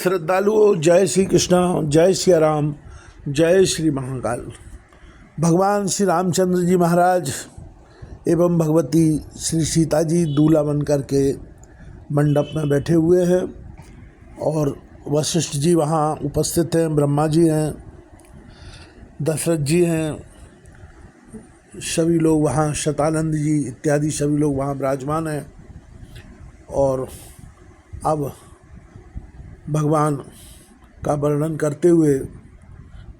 श्रद्धालुओं, जय श्री कृष्ण, जय सिया राम, जय श्री महाकाल। भगवान श्री रामचंद्र जी महाराज एवं भगवती श्री सीता जी दूल्हा बन कर के मंडप में बैठे हुए हैं और वशिष्ठ जी वहाँ उपस्थित हैं, ब्रह्मा जी हैं, दशरथ जी हैं, सभी लोग वहाँ, शतानंद जी इत्यादि सभी लोग वहाँ विराजमान हैं। और अब भगवान का वर्णन करते हुए,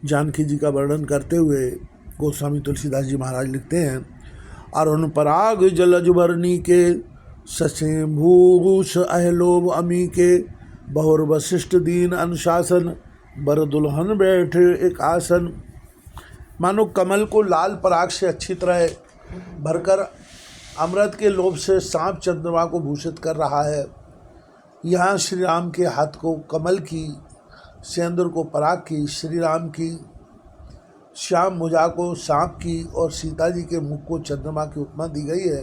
जानकी जी का वर्णन करते हुए गोस्वामी तुलसीदास जी महाराज लिखते हैं, अरुण पराग जलज वर्णी के सचे भूष अहलोभ अमी के बहुर वशिष्ठ दीन अनुशासन बर दुल्हन बैठे एक आसन। मानो कमल को लाल पराग से अच्छी तरह भरकर अमृत के लोभ से सांप चंद्रमा को भूषित कर रहा है। यहाँ श्री राम के हाथ को कमल की, सेंदूर को पराग की, श्री राम की श्याम भुजा को सांप की और सीता जी के मुख को चंद्रमा की उपमा दी गई है।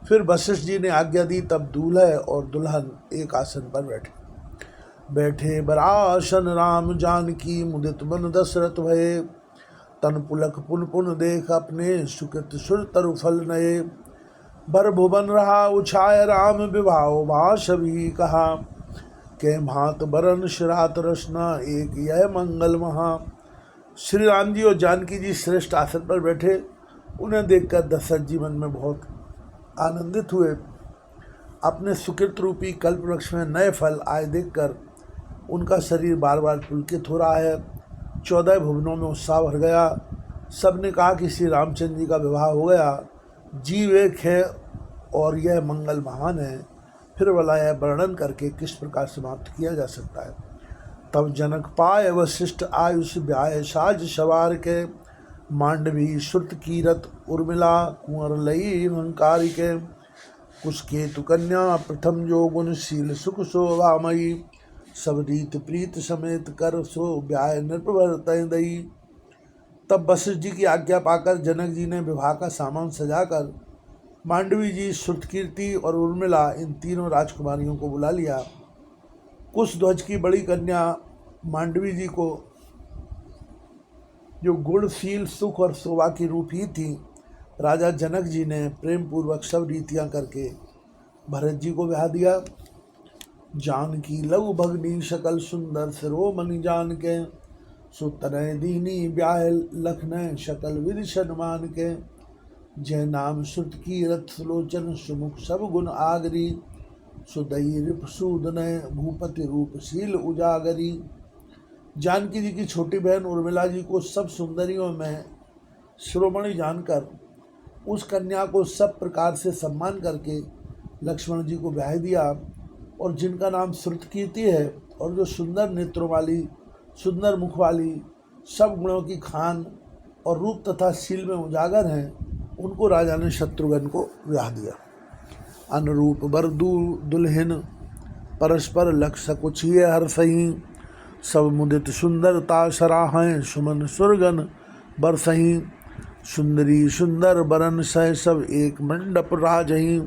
फिर वशिष्ठ जी ने आज्ञा दी, तब दूल्हे और दुल्हन एक आसन पर बैठे बरासन राम जानकी मुदित मन दशरथ भये तन पुलक पुन पुन देख अपने सुकृत सुर तरु फल नये भर भुवन रहा उछाय राम विवाह भाष भी कहा के भात बरन शिरात रसना एक यह मंगल महा। श्री राम जी और जानकी जी श्रेष्ठ आसन पर बैठे, उन्हें देखकर दशरथ जी मन में बहुत आनंदित हुए। अपने सुकृत रूपी कल्प वृक्ष में नए फल आए देखकर उनका शरीर बार बार पुलकित हो रहा है। 14 भुवनों में उत्साह भर गया। सबने कहा कि श्री रामचंद्र जी का विवाह हो गया, जीव एक है और यह मंगल महान है। फिर वाला यह वर्णन करके किस प्रकार समाप्त किया जा सकता है। तब जनक पाए वशिष्ठ आयुष ब्याह साज सवार के मांडवी श्रुत कीरत उर्मिला कुंवर लई अहंकारी के कुश केतु कन्या प्रथम जो गुणशील सुख शोभामयी सब रीत प्रीत समेत कर सो ब्याह नृपवर तय दई। तब वशिष्ठ जी की आज्ञा पाकर जनक जी ने विवाह का सामान सजाकर मांडवी जी, श्रुतकीर्ति और उर्मिला इन तीनों राजकुमारियों को बुला लिया। कुशध्वज की बड़ी कन्या मांडवी जी को, जो गुणशील सुख और शोभा की रूप ही थी, राजा जनक जी ने प्रेम पूर्वक सब रीतियां करके भरत जी को ब्याह दिया। जानकी लघु भगनी सकल सुंदर सिरोमणि जान के सुतनय दीनी ब्याह लखनय सकल विधि सन्मान के जय नाम श्रुत की रथ सुलोचन सुमुख सब गुण आगरी सुदयी रिप सूदनय भूपति रूपशील उजागरी। जानकी जी की छोटी बहन उर्मिला जी को सब सुंदरियों में शिरोमणि जानकर उस कन्या को सब प्रकार से सम्मान करके लक्ष्मण जी को ब्याह दिया। और जिनका नाम श्रुतकीर्ति है और जो सुंदर नेत्रों वाली, सुंदर मुख वाली, सब गुणों की खान और रूप तथा शील में उजागर हैं, उनको राजा ने शत्रुघ्न को ब्याह दिया। अनुरूप बर दुल्हन परस्पर लक्ष सकुचिय हर सही सब मुदित सुंदरता सराहें सुमन सुरगन बरसही सुंदरी सुंदर बरन सह सब एक मंडप राजही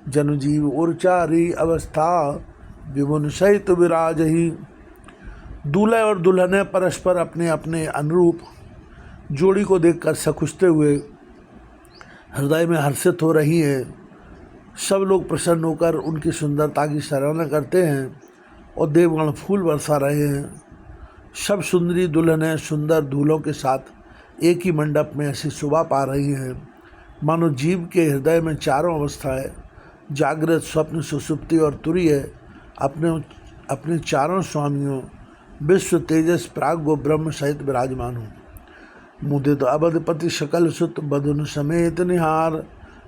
जनुजीव उर्चारी अवस्था विभुन सहित विराजही। दूल्हे और दुल्हने परस्पर अपने अपने अनुरूप जोड़ी को देखकर सकुचते हुए हृदय में हर्षित हो रही हैं। सब लोग प्रसन्न होकर उनकी सुंदरता की सराहना करते हैं और देवगण फूल बरसा रहे हैं। सब सुंदरी दुल्हनें सुंदर दूल्हों के साथ एक ही मंडप में ऐसी शोभा पा रही हैं मानो जीव के हृदय में चारों अवस्थाएं, जागृत, स्वप्न, सुषुप्ति और तुरीय अपने चारों स्वामियों विश्व तेजस प्राग्ञ ब्रह्म सहित विराजमान हो। मुदित अवधपति सकल सुत बधुन समेत निहार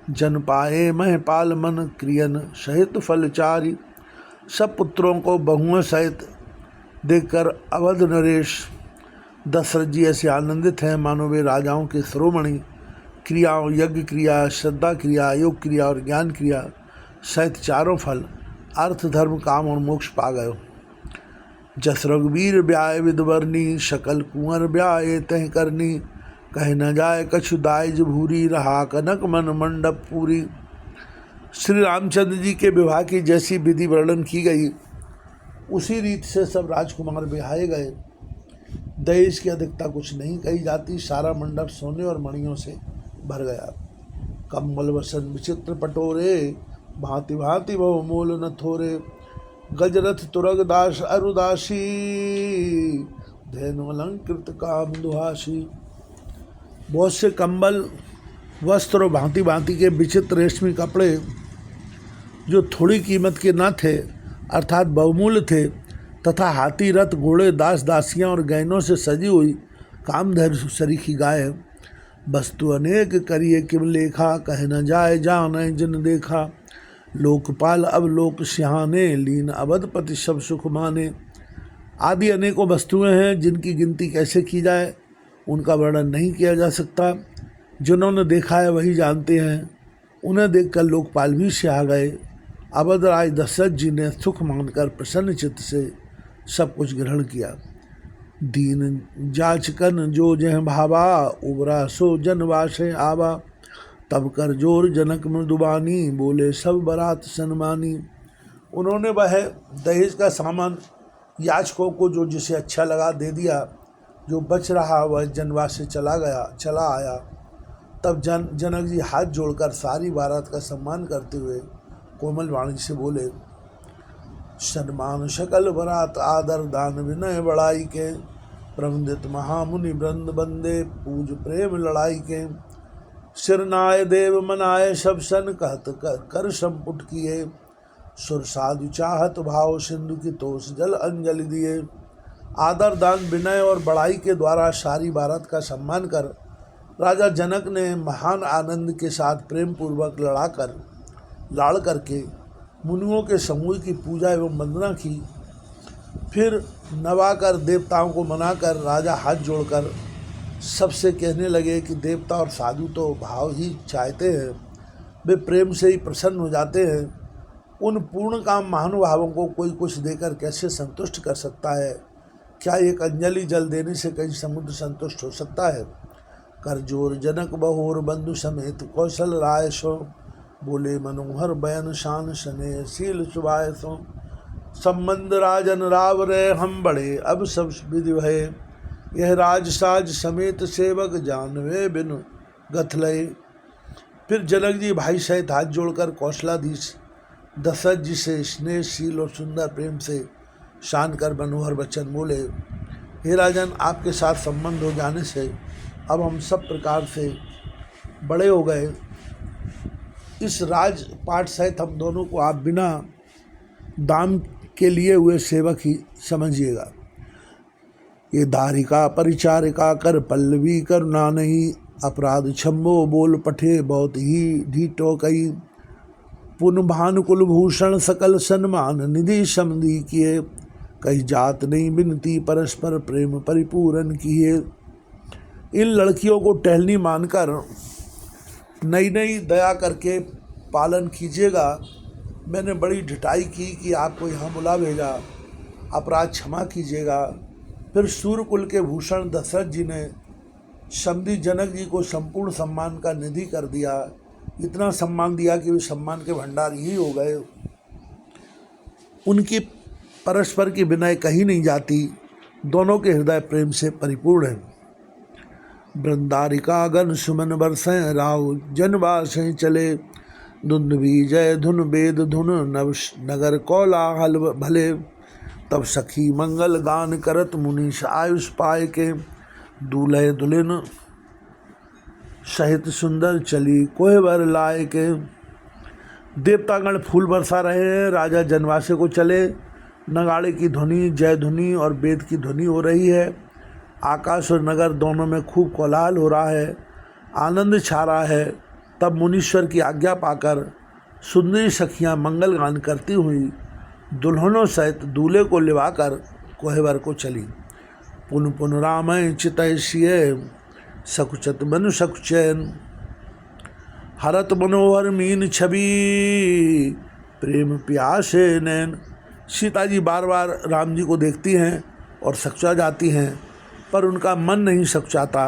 जन पाए महपाल मन क्रियन सहित फलचारी। सब पुत्रों को बहुओं सहित देखकर अवध नरेश दशरथ जी ऐसे आनंदित हैं मानो वे राजाओं के शिरोमणि क्रियाओं, यज्ञ क्रिया, श्रद्धा क्रिया, योग क्रिया और ज्ञान क्रिया सहित चारों फल अर्थ, धर्म, काम और मोक्ष पा गए। जस रघुवीर ब्याय विदवर्णी सकल कुंवर ब्याय तह करनी कह न जाए कछु दाइज भूरी रहा कनक मन मंडप पूरी। श्री रामचंद्र जी के विवाह की जैसी विधि वर्णन की गई उसी रीत से सब राजकुमार बिहाए गए। दहेज की अधिकता कुछ नहीं कही जाती। सारा मंडप सोने और मणियों से भर गया। कम्बल वसन विचित्र पटोरे, भांति भांति बहुमूल न थोरे। गजरथ तुरग दास अरुदासी, धैनु अलंकृत काम दुहासी। बहुत से कंबल, वस्त्र और भांति भांति के विचित्र रेशमी कपड़े जो थोड़ी कीमत के न थे अर्थात बहुमूल्य थे, तथा हाथी रथ घोड़े दास दासियां और गहनों से सजी हुई कामधेनु सरीखी गाय। वस्तु अनेक करिए किम लेखा, कह न जाए जाने जिन देखा। लोकपाल अब लोक सिहाने, लीन अवधपति सब सुख माने। आदि अनेकों वस्तुएं हैं जिनकी गिनती कैसे की जाए, उनका वर्णन नहीं किया जा सकता। जिन्होंने देखा है वही जानते हैं। उन्हें देखकर लोकपाल भी सिहा गए। अवध राज दशरथ जी ने सुख मानकर प्रसन्न चित्त से सब कुछ ग्रहण किया। दीन जाचकन जो जह भावा, उबरा सो जनवासे आवा। तब कर जोर जनक मृदुबानी, बोले सब बरात सन्मानी। उन्होंने वह दहेज का सामान याचकों को जो जिसे अच्छा लगा दे दिया। जो बच रहा वह जनवास से चला आया। तब जनक जी हाथ जोड़कर सारी बारात का सम्मान करते हुए कोमल वाणी से बोले, सन्मान शकल बरात आदर दान विनय बड़ाई के। प्रवंदित महामुनि वृंद बंदे, पूज प्रेम लड़ाई के। सिरनाय देव मनाए सब सन, कहत कर संपुट किए। सुर साधु चाहत भाव, सिंधु की तोष जल अंजलि दिए। आदर दान विनय और बड़ाई के द्वारा सारी बारात का सम्मान कर राजा जनक ने महान आनंद के साथ प्रेम पूर्वक लाड़ करके मुनियों के समूह की पूजा एवं वंदना की। फिर नवाकर देवताओं को मनाकर राजा हाथ जोड़कर सबसे कहने लगे कि देवता और साधु तो भाव ही चाहते हैं, वे प्रेम से ही प्रसन्न हो जाते हैं। उन पूर्ण काम महानुभावों को कोई कुछ देकर कैसे संतुष्ट कर सकता है? क्या एक अंजलि जल देने से कहीं समुद्र संतुष्ट हो सकता है? कर जोर जनक बहोर बंधु समेत कौशल राय सो। बोले मनोहर बयन शान सने, शील सुभाय सो। संबंध राजन राव रे, हम बड़े अब सब विधि भय। यह राजसाज समेत सेवक, जानवे बिन गथलय। फिर जनक जी भाई सहित हाथ जोड़कर कौशलाधीश दशरथ जी से स्नेहशील और सुंदर प्रेम से शान कर मनोहर वचन बोले, हे राजन, आपके साथ संबंध हो जाने से अब हम सब प्रकार से बड़े हो गए। इस राजपाट सहित हम दोनों को आप बिना दाम के लिए हुए सेवक ही समझिएगा। ये दारिका परिचारिका कर पल्लवी करुणा नहीं। अपराध छम्बो बोल पठे, बहुत ही ढीठो कई। पुन भानुकुल भूषण सकल सन्मान, निधि समधि किए। कहीं जात नहीं बिनती, परस्पर प्रेम परिपूरन किए। इन लड़कियों को टहलनी मानकर नई नई दया करके पालन कीजिएगा। मैंने बड़ी ढिठाई की कि आपको यहाँ बुला भेजा, अपराध क्षमा कीजिएगा। फिर सूर्यकुल के भूषण दशरथ जी ने समधी जनक जी को संपूर्ण सम्मान का निधि कर दिया। इतना सम्मान दिया कि वे सम्मान के भंडार ही हो गए। उनकी परस्पर की विनय कहीं नहीं जाती। दोनों के हृदय प्रेम से परिपूर्ण हैं। वृंदारिका गण सुमन बरसें, राव जनवास चले। धुन विजय धुन वेद धुन, नव नगर कोलाहल भले। तब सखी मंगल गान करत, मुनीष आयुष पाए के। दूल्हे दुल्हन सहित सुंदर चली, कोहबर लाए के। देवतागण फूल बरसा रहे हैं। राजा जनवासे को चले। नगाड़े की ध्वनि, जय ध्वनि और वेद की ध्वनि हो रही है। आकाश और नगर दोनों में खूब कोलाहल हो रहा है, आनंद छा रहा है। तब मुनीश्वर की आज्ञा पाकर सुंदरी सखियाँ मंगल गान करती हुई दुल्हनों सहित दूल्हे को लिवाकर कोहबर को चली। पुन पुन रामय चितय सिय, सकुचत मनु सकुचैन। हरत मनोहर मीन छवि, प्रेम प्यासे नैन। सीता जी बार बार राम जी को देखती हैं और सकुचा जाती हैं, पर उनका मन नहीं सकुचाता।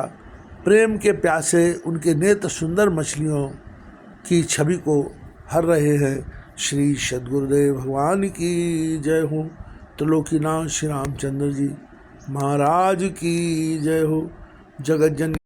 प्रेम के प्यासे उनके नेत्र सुंदर मछलियों की छवि को हर रहे हैं। श्री सद्गुरुदेव भगवान की जय हो। त्रिलोकीनाथ श्री रामचंद्र जी महाराज की जय हो। जगत जननी